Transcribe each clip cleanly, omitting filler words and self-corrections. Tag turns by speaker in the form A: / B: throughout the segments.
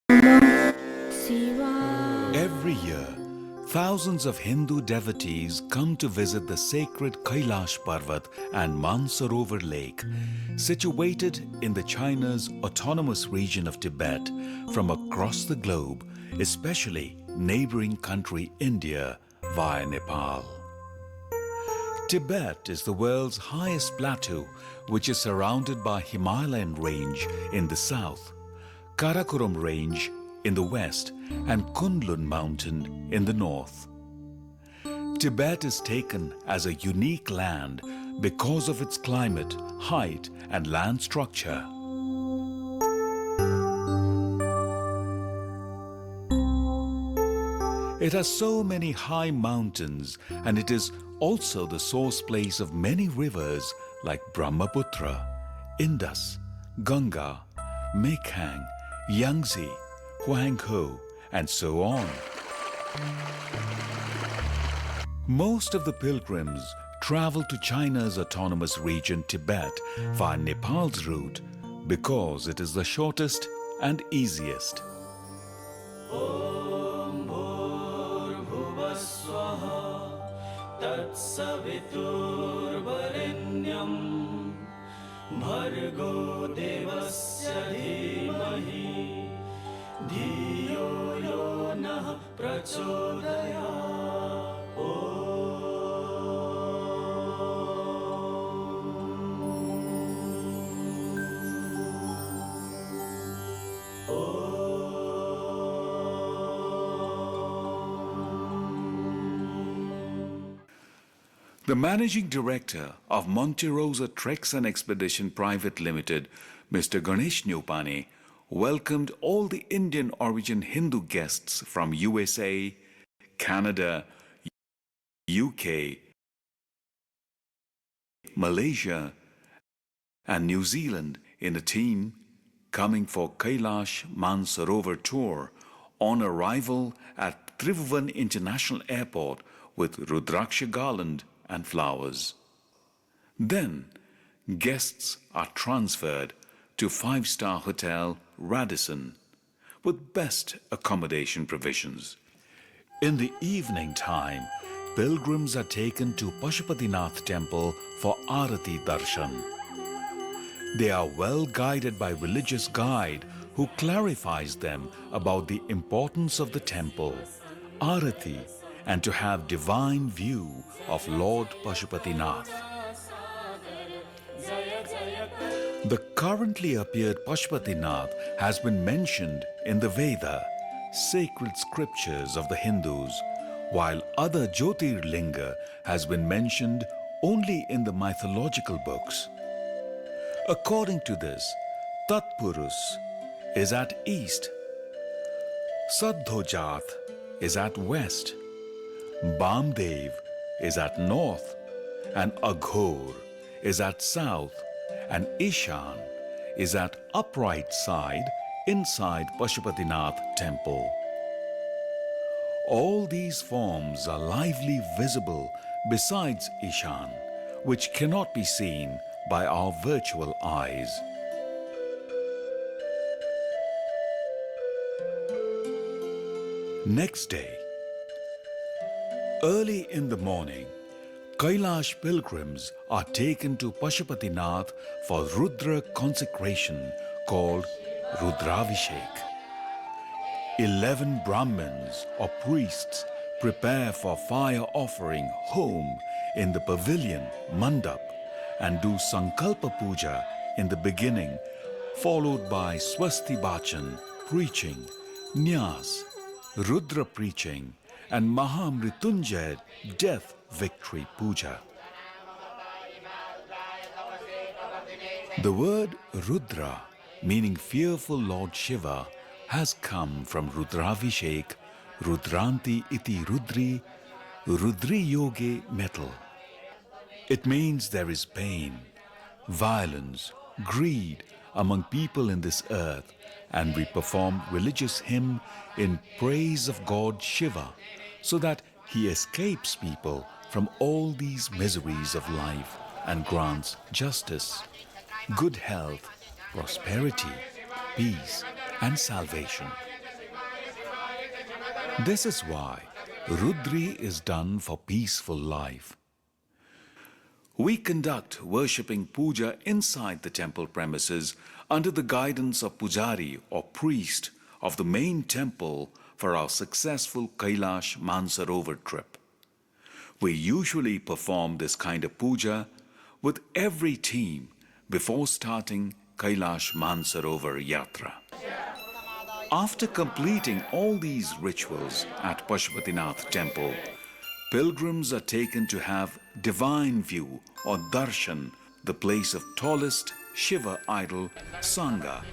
A: Every year, thousands of Hindu devotees come to visit the sacred Kailash Parvat and Mansarovar Lake, situated in the China's autonomous region of Tibet, from across the globe, especially neighboring country India via Nepal. Tibet is the world's highest plateau, which is surrounded by Himalayan range in the south, Karakoram range in the west, and Kunlun mountain in the north. Tibet is taken as a unique land because of its climate, height, and land structure. It has so many high mountains, and it is also the source place of many rivers like Brahmaputra, Indus, Ganga, Mekhang, Yangtze, Huanghe, and so on. Most of the pilgrims travel to China's autonomous region Tibet via Nepal's route because it is the shortest and easiest. The managing director of Monte Rosa Treks and Expedition Private Limited, Mr. Ganesh Nyopane, welcomed all the Indian origin Hindu guests from USA, Canada, UK, Malaysia, and New Zealand in a team coming for Kailash Mansarovar tour on arrival at Tribhuvan International Airport with Rudraksha garland and flowers. Then, guests are transferred to five-star hotel Radisson with best accommodation provisions. In the evening time, pilgrims are taken to Pashupatinath temple for Arati Darshan. They are well guided by religious guide who clarifies them about the importance of the temple, Arati, and to have divine view of Lord Pashupatinath. The currently appeared Pashupatinath has been mentioned in the Veda, sacred scriptures of the Hindus, while other Jyotirlinga has been mentioned only in the mythological books. According to this, Tatpurus is at east, Saddhojath is at west, Bamdev is at north, and Aghor is at south, and Ishan is at upright side inside Pashupatinath temple. All these forms are lively visible besides Ishan, which cannot be seen by our virtual eyes. Next day, early in the morning, Kailash pilgrims are taken to Pashupatinath for Rudra consecration called Rudravishek. 11 Brahmins or priests prepare for fire offering home in the pavilion Mandap and do Sankalpa Puja in the beginning, followed by Swasti Bachan preaching, Nyas, Rudra preaching, and Mahamritunjay death victory puja. The word Rudra, meaning fearful Lord Shiva, has come from Rudravishek, Rudranti iti Rudri, Rudri yoge metal. It means there is pain, violence, greed among people in this earth, and we perform religious hymn in praise of God Shiva so that he escapes people from all these miseries of life and grants justice, good health, prosperity, peace, and salvation. This is why Rudri is done for peaceful life. We conduct worshipping puja inside the temple premises under the guidance of pujari or priest of the main temple for our successful Kailash Mansarovar trip. We usually perform this kind of puja with every team before starting Kailash Mansarovar Yatra. After completing all these rituals at Pashupatinath temple, pilgrims are taken to have divine view or darshan, the place of tallest Shiva idol Sangha.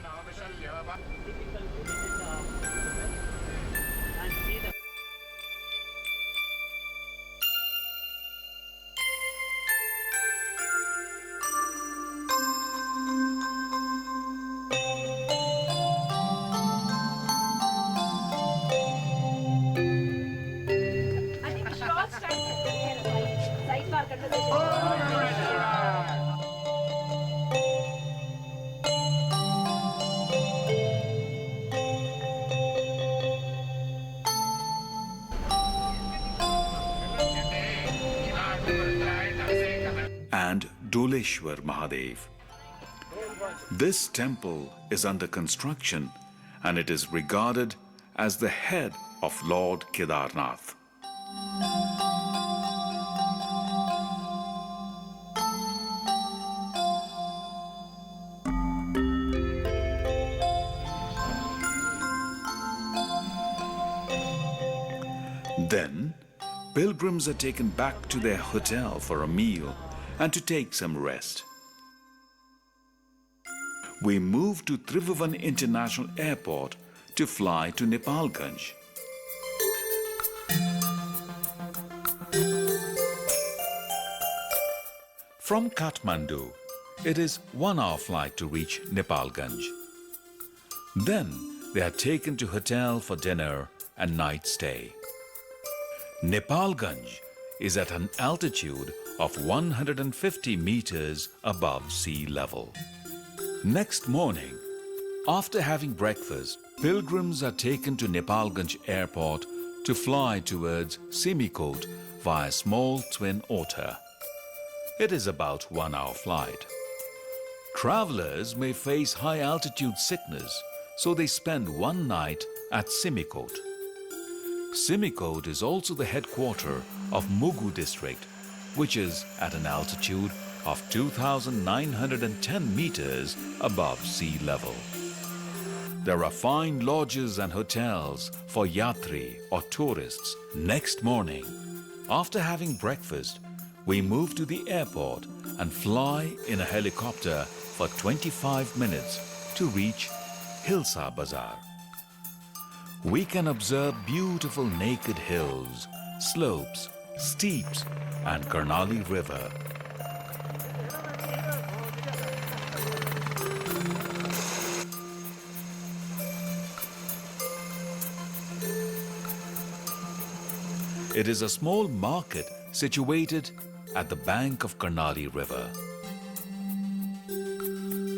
A: And Doleshwar Mahadev. This temple is under construction and it is regarded as the head of Lord Kedarnath. Then, pilgrims are taken back to their hotel for a meal and to take some rest. We move to Tribhuvan International Airport to fly to Nepalganj. From Kathmandu, it is 1 hour flight to reach Nepalganj. Then they are taken to hotel for dinner and night stay. Nepalganj is at an altitude of 150 meters above sea level. Next morning, after having breakfast, pilgrims are taken to Nepalganj airport to fly towards Simikot via small twin otter. It is about 1 hour flight. Travelers may face high altitude sickness, so they spend one night at Simikot. Simikot is also the headquarters of Mugu district, which is at an altitude of 2,910 meters above sea level. There are fine lodges and hotels for yatri or tourists. Next morning, after having breakfast, we move to the airport and fly in a helicopter for 25 minutes to reach Hilsa Bazaar. We can observe beautiful naked hills, slopes, steeps, and Karnali River. It is a small market situated at the bank of Karnali River.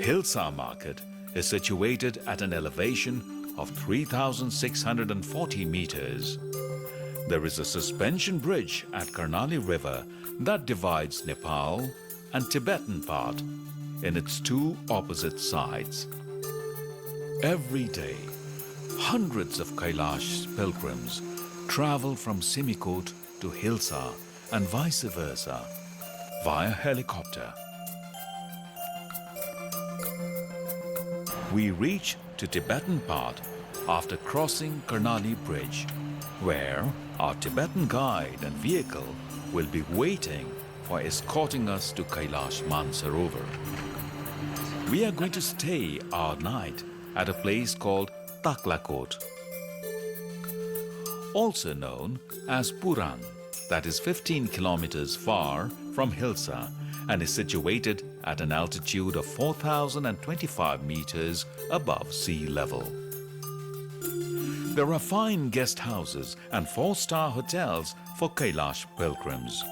A: Hilsa Market is situated at an elevation of 3,640 meters. There is a suspension bridge at Karnali River that divides Nepal and Tibetan part in its two opposite sides. Every day, hundreds of Kailash pilgrims travel from Simikot to Hilsa and vice versa via helicopter. We reach to Tibetan part after crossing Karnali Bridge, where our Tibetan guide and vehicle will be waiting for escorting us to Kailash Mansarovar. We are going to stay our night at a place called Taklakot, also known as Puran, that is 15 kilometers far from Hilsa and is situated at an altitude of 4,025 meters above sea level. There are fine guest houses and 4-star hotels for Kailash pilgrims.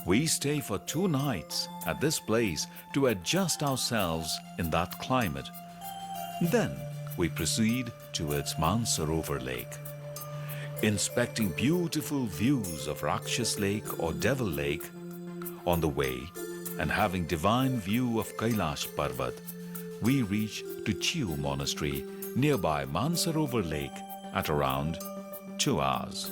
A: We stay for 2 nights at this place to adjust ourselves in that climate. Then we proceed towards Mansarovar Lake. inspecting beautiful views of Rakshas Lake or Devil Lake on the way, and having divine view of Kailash Parvat, we reach to Chiu Monastery nearby Mansarovar Lake at around 2 hours.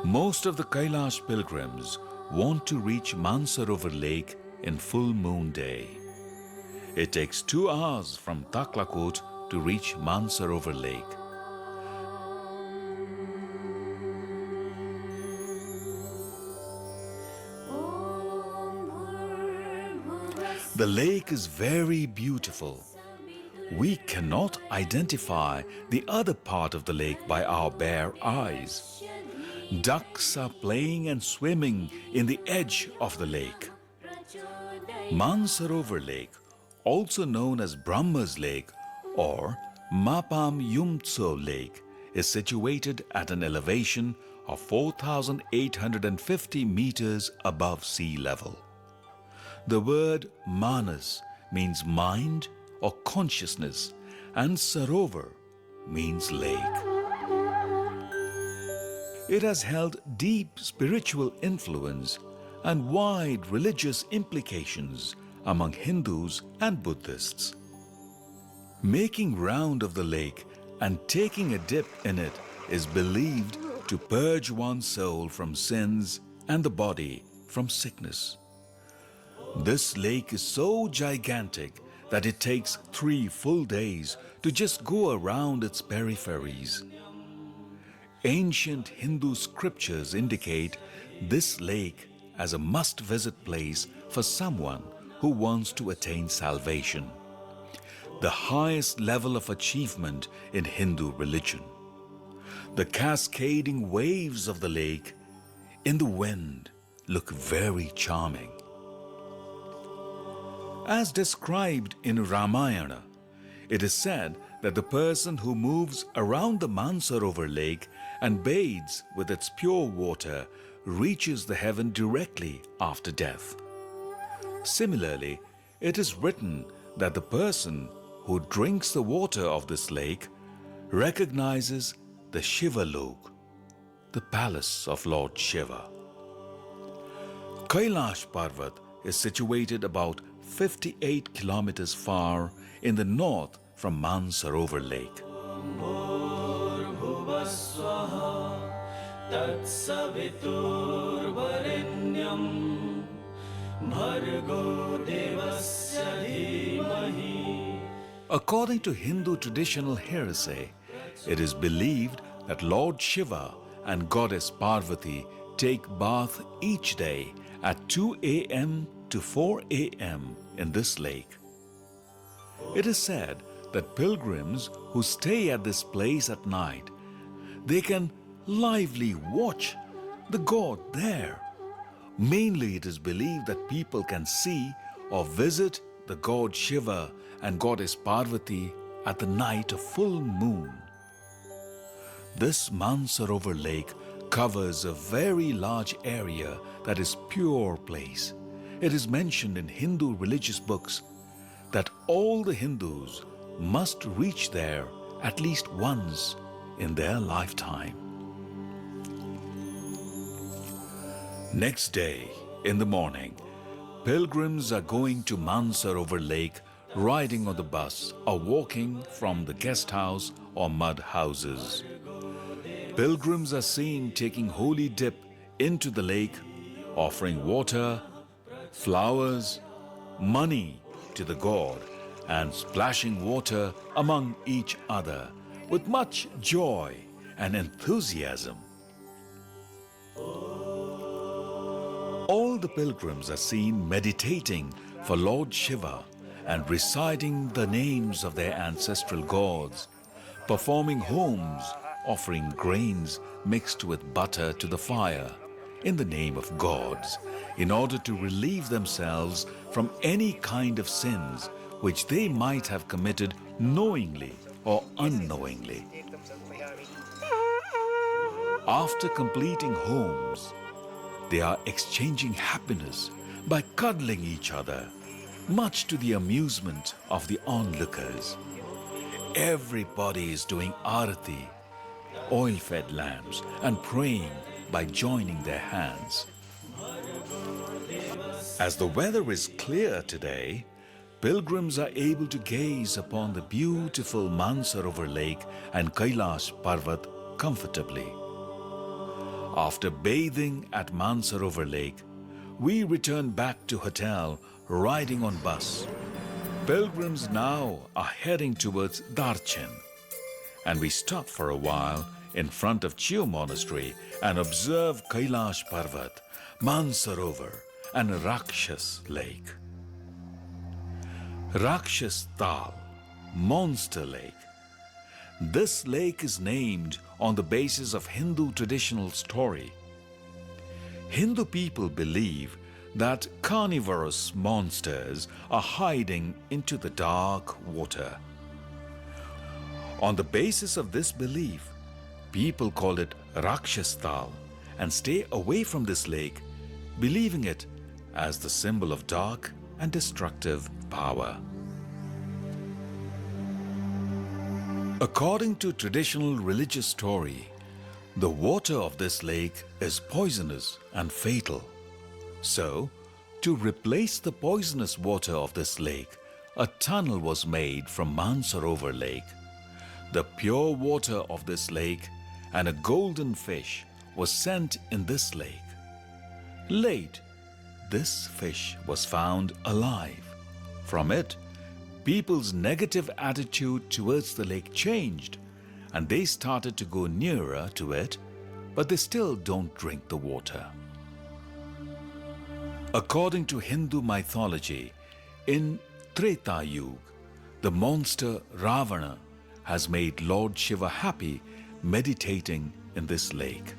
A: Most of the Kailash pilgrims want to reach Mansarovar Lake in full moon day. It takes 2 hours from Taklakot to reach Mansarovar Lake. The lake is very beautiful. We cannot identify the other part of the lake by our bare eyes. Ducks are playing and swimming in the edge of the lake. Mansarovar Lake, also known as Brahma's Lake or Mapam Yumtso Lake, is situated at an elevation of 4,850 meters above sea level. The word manas means mind or consciousness, and sarovar means lake. It has held deep spiritual influence and wide religious implications among Hindus and Buddhists. Making round of the lake and taking a dip in it is believed to purge one's soul from sins and the body from sickness. This lake is so gigantic that it takes 3 full days to just go around its peripheries. Ancient Hindu scriptures indicate this lake as a must-visit place for someone who wants to attain salvation, the highest level of achievement in Hindu religion. The cascading waves of the lake in the wind look very charming. As described in Ramayana, it is said that the person who moves around the Mansarovar Lake and bathes with its pure water reaches the heaven directly after death. Similarly, it is written that the person who drinks the water of this lake recognizes the Shiva Lok, the palace of Lord Shiva. Kailash Parvat is situated about 58 kilometers far in the north from Mansarovar Lake. According to Hindu traditional heresy, it is believed that Lord Shiva and Goddess Parvati take bath each day at 2 a.m. to 4 a.m. in this lake. It is said that pilgrims who stay at this place at night, they can lively watch the god there. Mainly it is believed that people can see or visit the god Shiva and goddess Parvati at the night of full moon. This Mansarovar Lake covers a very large area that is pure place. It is mentioned in Hindu religious books that all the Hindus must reach there at least once in their lifetime. Next day, in the morning, pilgrims are going to Mansarovar Lake riding on the bus or walking from the guest house or mud houses. Pilgrims are seen taking holy dip into the lake, offering water, flowers, money to the god, and splashing water among each other with much joy and enthusiasm. All the pilgrims are seen meditating for Lord Shiva and reciting the names of their ancestral gods, performing homes, offering grains mixed with butter to the fire in the name of gods, in order to relieve themselves from any kind of sins which they might have committed knowingly or unknowingly. After completing homes, they are exchanging happiness by cuddling each other, much to the amusement of the onlookers. Everybody is doing arati, oil-fed lamps, and praying by joining their hands. As the weather is clear today, pilgrims are able to gaze upon the beautiful Mansarovar Lake and Kailash Parvat comfortably. After bathing at Mansarovar Lake, we return back to hotel riding on bus. Pilgrims now are heading towards Darchen, and we stop for a while in front of Chio Monastery and observe Kailash Parvat, Mansarovar and Rakshas Lake. Rakshas Tal, Monster Lake. This lake is named on the basis of Hindu traditional story. Hindu people believe that carnivorous monsters are hiding into the dark water. On the basis of this belief, people call it Rakshas Tal and stay away from this lake, believing it as the symbol of dark and destructive power. According to traditional religious story, the water of this lake is poisonous and fatal. So, to replace the poisonous water of this lake, a tunnel was made from Mansarovar Lake. The pure water of this lake and a golden fish was sent in this lake. Late, this fish was found alive. From it, people's negative attitude towards the lake changed, and they started to go nearer to it, but they still don't drink the water. According to Hindu mythology, in Treta Yuga, the monster Ravana has made Lord Shiva happy meditating in this lake.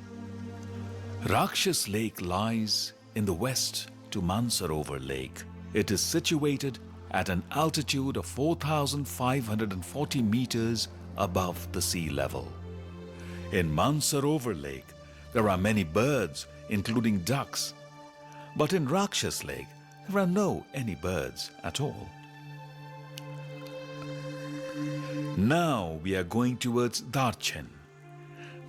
A: Rakshas Lake lies in the west to Mansarovar Lake. It is situated at an altitude of 4,540 meters above the sea level. In Mansarovar Lake, there are many birds, including ducks. But in Rakshas Lake, there are any birds at all. Now we are going towards Darchen.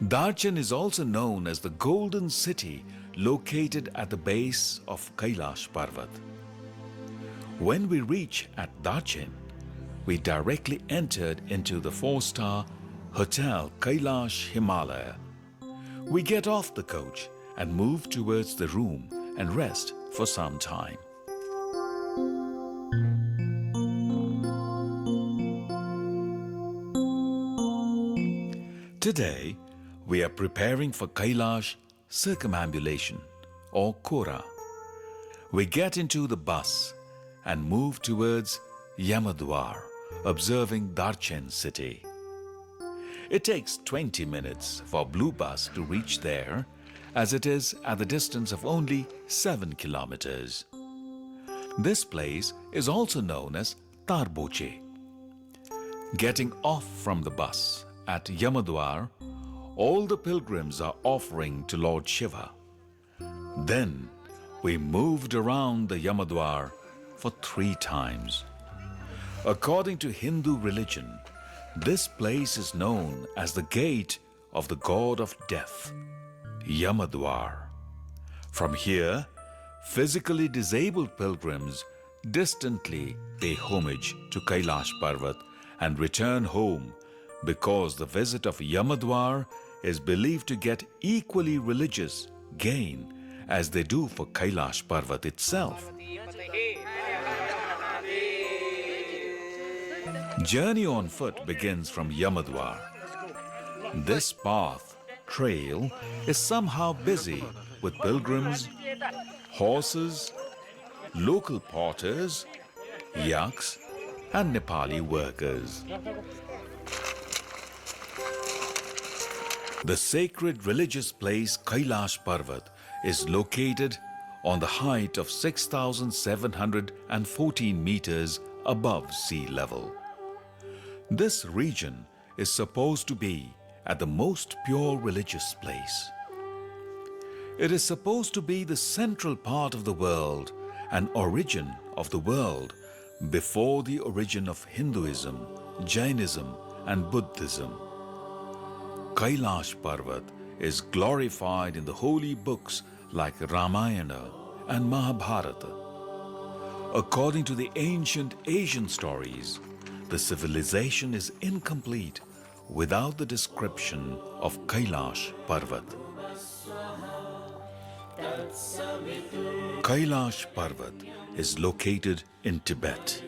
A: Darchen is also known as the Golden City, located at the base of Kailash Parvat. When we reach at Darchen, we directly entered into the 4-star Hotel Kailash Himalaya. We get off the coach and move towards the room and rest for some time. Today, we are preparing for Kailash circumambulation or Kora. We get into the bus and move towards Yamadwar, observing Darchen city. It takes 20 minutes for Blue Bus to reach there, as it is at the distance of only 7 kilometers. This place is also known as Tarboche. Getting off from the bus at Yamadwar, all the pilgrims are offering to Lord Shiva. Then we moved around the Yamadwar for 3 times. According to Hindu religion, this place is known as the gate of the god of death, Yamadwar. From here, physically disabled pilgrims distantly pay homage to Kailash Parvat and return home because the visit of Yamadwar is believed to get equally religious gain as they do for Kailash Parvat itself. Journey on foot begins from Yamadwar. This path, trail, is somehow busy with pilgrims, horses, local porters, yaks, and Nepali workers. The sacred religious place Kailash Parvat is located on the height of 6,714 meters above sea level. This region is supposed to be at the most pure religious place. It is supposed to be the central part of the world and origin of the world before the origin of Hinduism, Jainism, and Buddhism. Kailash Parvat is glorified in the holy books like Ramayana and Mahabharata. According to the ancient Asian stories, the civilization is incomplete without the description of Kailash Parvat. Kailash Parvat is located in Tibet.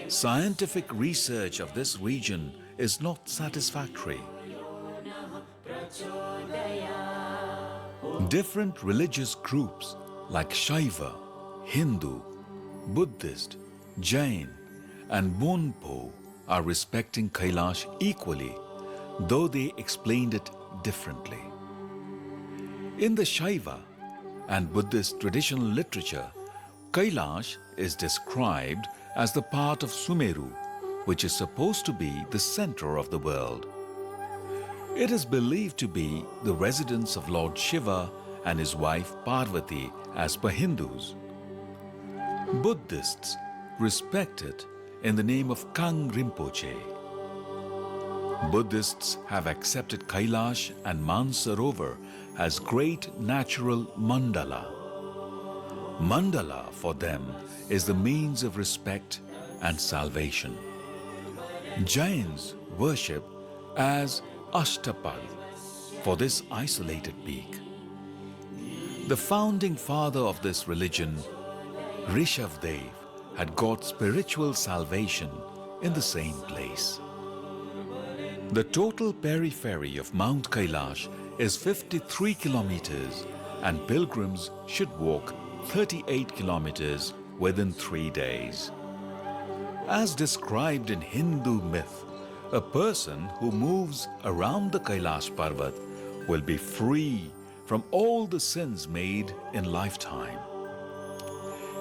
A: Scientific research of this region is not satisfactory. Different religious groups like Shiva, Hindu, Buddhist, Jain and Bonpo are respecting Kailash equally, though they explained it differently. In the Shiva and Buddhist traditional literature, Kailash is described as the part of Sumeru, which is supposed to be the center of the world. It is believed to be the residence of Lord Shiva and his wife Parvati as per Hindus. Buddhists respect it in the name of Kang Rinpoche. Buddhists have accepted Kailash and Mansarovar as great natural mandala. Mandala for them is the means of respect and salvation. Jains worship as Ashtapad for this isolated peak. The founding father of this religion, Rishabdev, had got spiritual salvation in the same place. The total periphery of Mount Kailash is 53 kilometers and pilgrims should walk 38 kilometers within 3 days. As described in Hindu myth, a person who moves around the Kailash Parvat will be free from all the sins made in lifetime.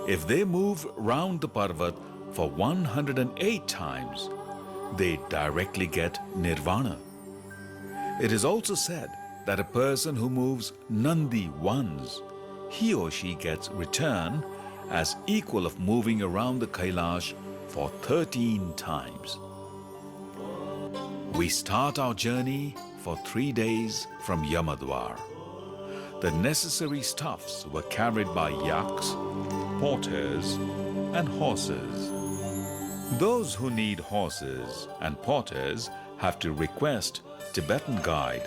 A: If they move round the Parvat for 108 times, they directly get nirvana. It is also said that a person who moves Nandi once, he or she gets return as equal of moving around the Kailash for 13 times. We start our journey for 3 days from Yamadwar. The necessary stuffs were carried by yaks, porters and horses. Those who need horses and porters have to request Tibetan guide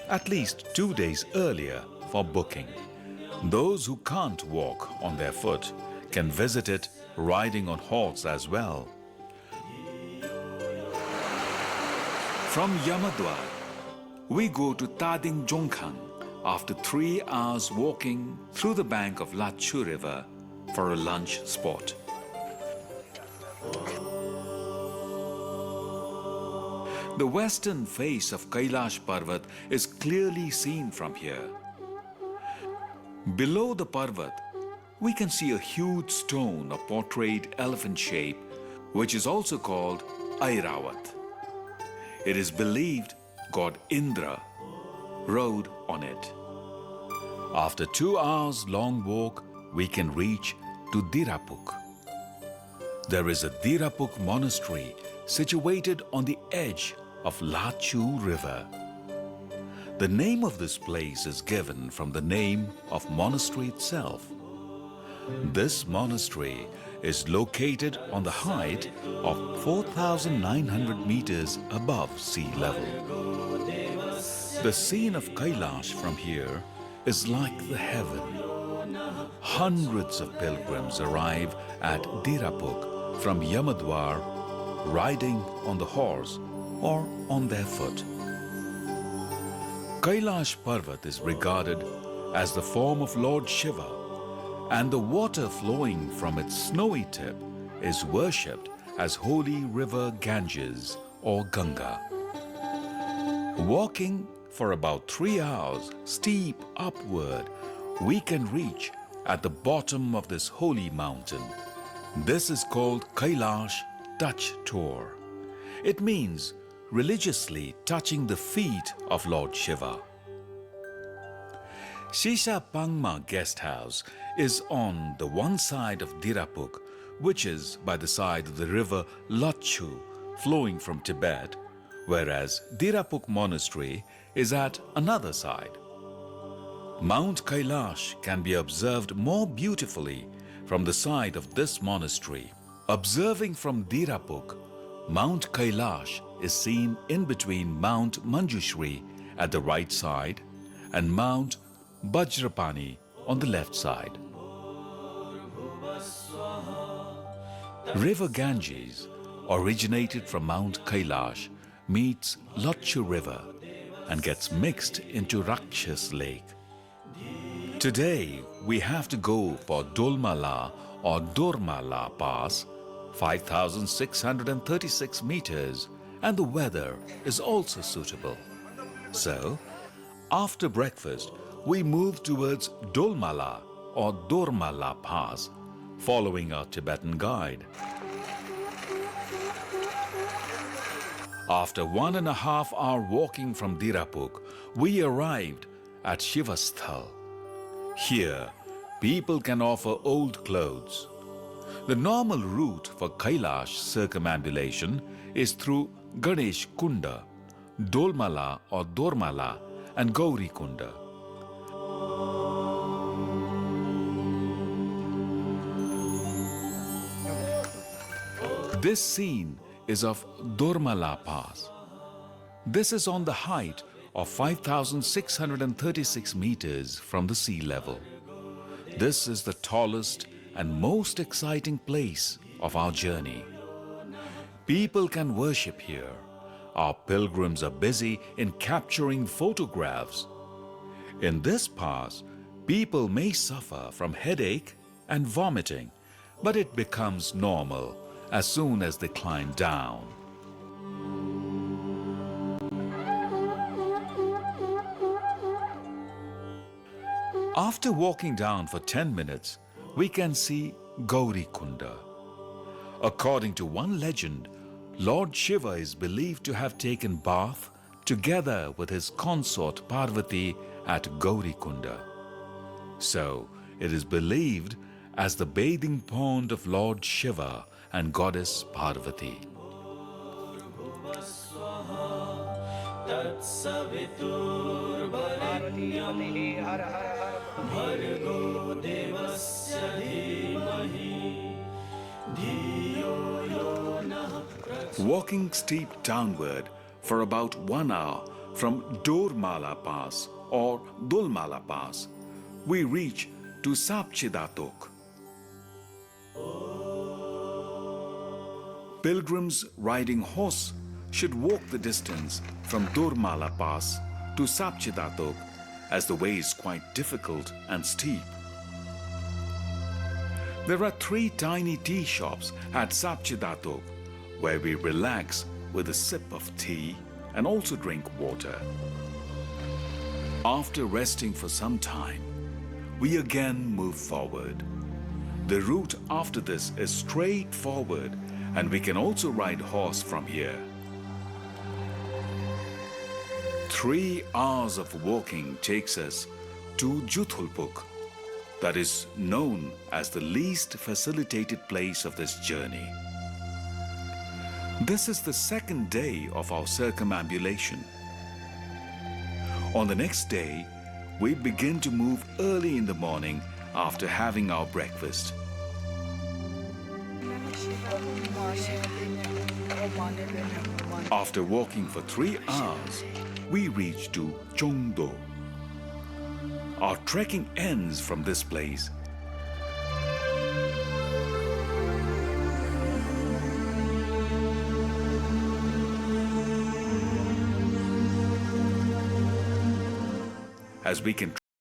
A: at least 2 days earlier for booking. Those who can't walk on their foot can visit it riding on horse as well. From Yamadwar, we go to Tading Jongkhang after 3 hours walking through the bank of Lachu River for a lunch spot. The western face of Kailash Parvat is clearly seen from here. Below the Parvat, we can see a huge stone of portrayed elephant shape, which is also called Airawat. It is believed God Indra rode on it. After 2 hours long walk, we can reach to Dirapuk. There is a Dirapuk monastery situated on the edge of Lachu River. The name of this place is given from the name of monastery itself. This monastery is located on the height of 4,900 meters above sea level. The scene of Kailash from here is like the heaven. Hundreds of pilgrims arrive at Dirapuk from Yamadwar riding on the horse or on their foot. Kailash Parvat is regarded as the form of Lord Shiva, and the water flowing from its snowy tip is worshipped as holy river Ganges or Ganga. Walking for about 3 hours steep upward, we can reach at the bottom of this holy mountain. This is called Kailash Touch Tour. It means religiously touching the feet of Lord Shiva. Shisha Pangma guest house is on the one side of Dirapuk, which is by the side of the river Lachu flowing from Tibet, whereas Dirapuk Monastery is at another side. Mount Kailash can be observed more beautifully from the side of this monastery. Observing from Dirapuk, Mount Kailash is seen in between Mount Manjushri at the right side and Mount Bajrapani on the left side. River Ganges, originated from Mount Kailash, meets Lotchu River and gets mixed into Rakshas Lake. Today, we have to go for Dolmala or Dormala Pass, 5,636 meters, and the weather is also suitable. So, after breakfast, we move towards Dolmala or Dormala Pass, following our Tibetan guide. After 1.5 hours walking from Dirapuk, we arrived at Shivasthal. Here, people can offer old clothes. The normal route for Kailash circumambulation is through Ganesh Kunda, Dolmala or Dormala, and Gauri Kunda. This scene is of Dormala Pass. This is on the height of 5,636 meters from the sea level. This is the tallest and most exciting place of our journey. People can worship here. Our pilgrims are busy in capturing photographs. In this pass, people may suffer from headache and vomiting, but it becomes normal as soon as they climb down. After walking down for 10 minutes, we can see Gauri Kunda. According to one legend, Lord Shiva is believed to have taken bath together with his consort Parvati at Gauri Kunda. So, it is believed as the bathing pond of Lord Shiva and Goddess Parvati. Walking steep downward for about 1 hour from Dormala Pass or Dolmala Pass, we reach to Sapchidatok. Pilgrims riding horse should walk the distance from Dormala Pass to Sapchidatok, as the way is quite difficult and steep. There are 3 tiny tea shops at Sapchidatok where we relax with a sip of tea and also drink water. After resting for some time, we again move forward. The route after this is straightforward, and we can also ride horse from here. 3 hours of walking takes us to Juthulpuk, that is known as the least facilitated place of this journey. This is the 2nd day of our circumambulation. On the next day, we begin to move early in the morning after having our breakfast. After walking for 3 hours, we reach to Chongdo. Our trekking ends from this place. As we can